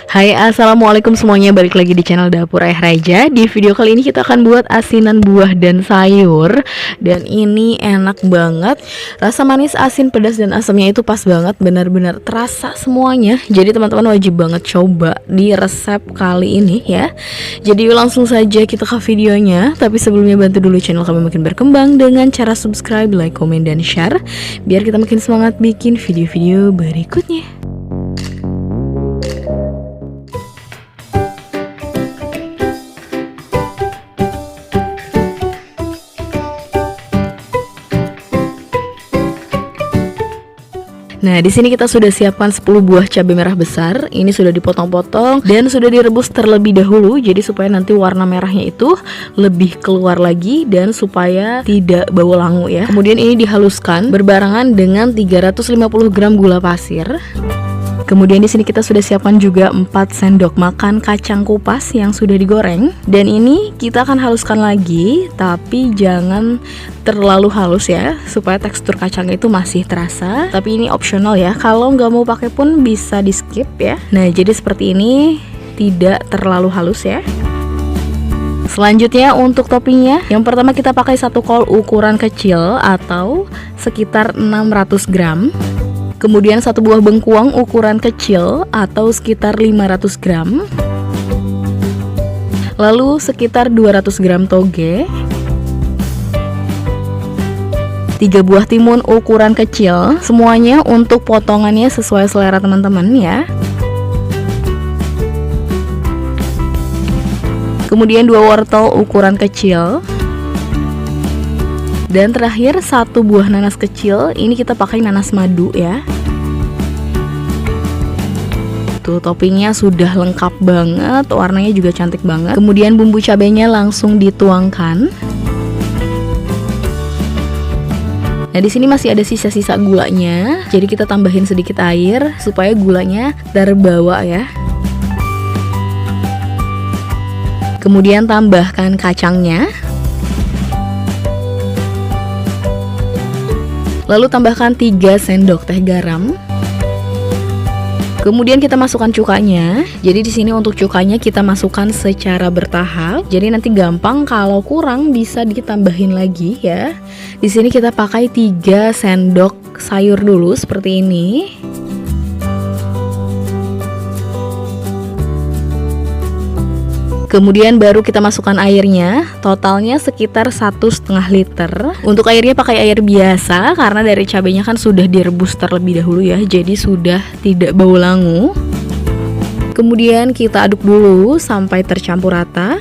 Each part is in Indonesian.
Hai, assalamualaikum semuanya, balik lagi di channel Dapur Ayah Raja. Di video kali ini kita akan buat asinan buah dan sayur. Dan ini enak banget. Rasa manis, asin, pedas, dan asamnya itu pas banget. Benar-benar terasa semuanya. Jadi teman-teman wajib banget coba di resep kali ini ya. Jadi langsung saja kita ke videonya. Tapi sebelumnya bantu dulu channel kami makin berkembang dengan cara subscribe, like, komen, dan share, biar kita makin semangat bikin video-video berikutnya. Nah, di sini kita sudah siapkan 10 buah cabai merah besar. Ini sudah dipotong-potong dan sudah direbus terlebih dahulu. Jadi supaya nanti warna merahnya itu lebih keluar lagi dan supaya tidak bau langu ya. Kemudian ini dihaluskan berbarengan dengan 350 gram gula pasir. Kemudian di sini kita sudah siapkan juga 4 sendok makan kacang kupas yang sudah digoreng. Dan ini kita akan haluskan lagi, tapi jangan terlalu halus ya, supaya tekstur kacangnya itu masih terasa. Tapi ini opsional ya, kalau nggak mau pakai pun bisa di skip ya. Nah, jadi seperti ini, tidak terlalu halus ya. Selanjutnya untuk toppingnya, yang pertama kita pakai 1 kol ukuran kecil atau sekitar 600 gram. Kemudian 1 buah bengkuang ukuran kecil atau sekitar 500 gram. Lalu sekitar 200 gram toge. 3 buah timun ukuran kecil. Semuanya untuk potongannya sesuai selera teman-teman ya. Kemudian 2 wortel ukuran kecil. Dan terakhir 1 buah nanas kecil. Ini kita pakai nanas madu ya. Tuh, toppingnya sudah lengkap banget, warnanya juga cantik banget. Kemudian bumbu cabenya langsung dituangkan. Nah, di sini masih ada sisa-sisa gulanya. Jadi kita tambahin sedikit air supaya gulanya terbawa ya. Kemudian tambahkan kacangnya. Lalu tambahkan 3 sendok teh garam. Kemudian kita masukkan cukanya. Jadi di sini untuk cukanya kita masukkan secara bertahap. Jadi nanti gampang kalau kurang bisa ditambahin lagi ya. Di sini kita pakai 3 sendok sayur dulu seperti ini. Kemudian baru kita masukkan airnya, totalnya sekitar 1,5 liter. Untuk airnya pakai air biasa karena dari cabenya kan sudah direbus terlebih dahulu ya, jadi sudah tidak bau langu. Kemudian kita aduk dulu sampai tercampur rata.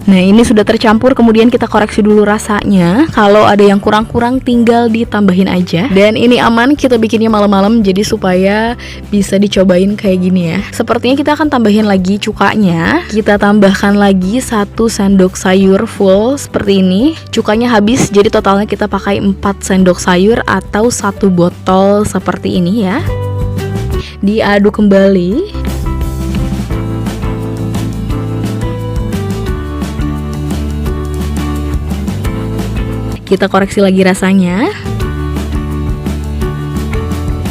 Nah, ini sudah tercampur, kemudian kita koreksi dulu rasanya. Kalau ada yang kurang-kurang tinggal ditambahin aja. Dan ini aman, kita bikinnya malam-malam jadi supaya bisa dicobain kayak gini ya. Sepertinya kita akan tambahin lagi cukanya. Kita tambahkan lagi 1 sendok sayur full seperti ini. Cukanya habis, jadi totalnya kita pakai 4 sendok sayur atau 1 botol seperti ini ya. Diaduk kembali. Kita koreksi lagi rasanya.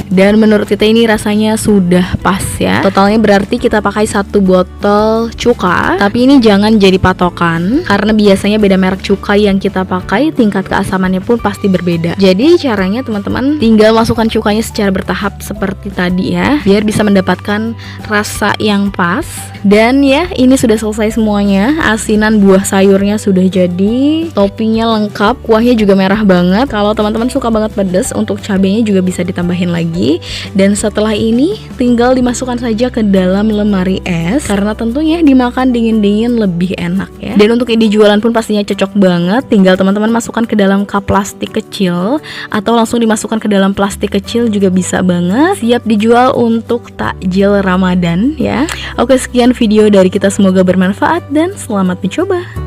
Dan menurut kita ini rasanya sudah pas ya. Totalnya berarti kita pakai 1 botol cuka. Tapi ini jangan jadi patokan, karena biasanya beda merek cuka yang kita pakai tingkat keasamannya pun pasti berbeda. Jadi caranya teman-teman tinggal masukkan cukanya secara bertahap seperti tadi ya, biar bisa mendapatkan rasa yang pas. Dan ya, ini sudah selesai semuanya. Asinan buah sayurnya sudah jadi, toppingnya lengkap, kuahnya juga merah banget. Kalau teman-teman suka banget pedas, untuk cabenya juga bisa ditambahin lagi. Dan setelah ini tinggal dimasukkan saja ke dalam lemari es, karena tentunya dimakan dingin-dingin lebih enak ya. Dan untuk ide jualan pun pastinya cocok banget. Tinggal teman-teman masukkan ke dalam cup plastik kecil atau langsung dimasukkan ke dalam plastik kecil juga bisa banget. Siap dijual untuk takjil Ramadan ya. Oke, sekian video dari kita, semoga bermanfaat dan selamat mencoba.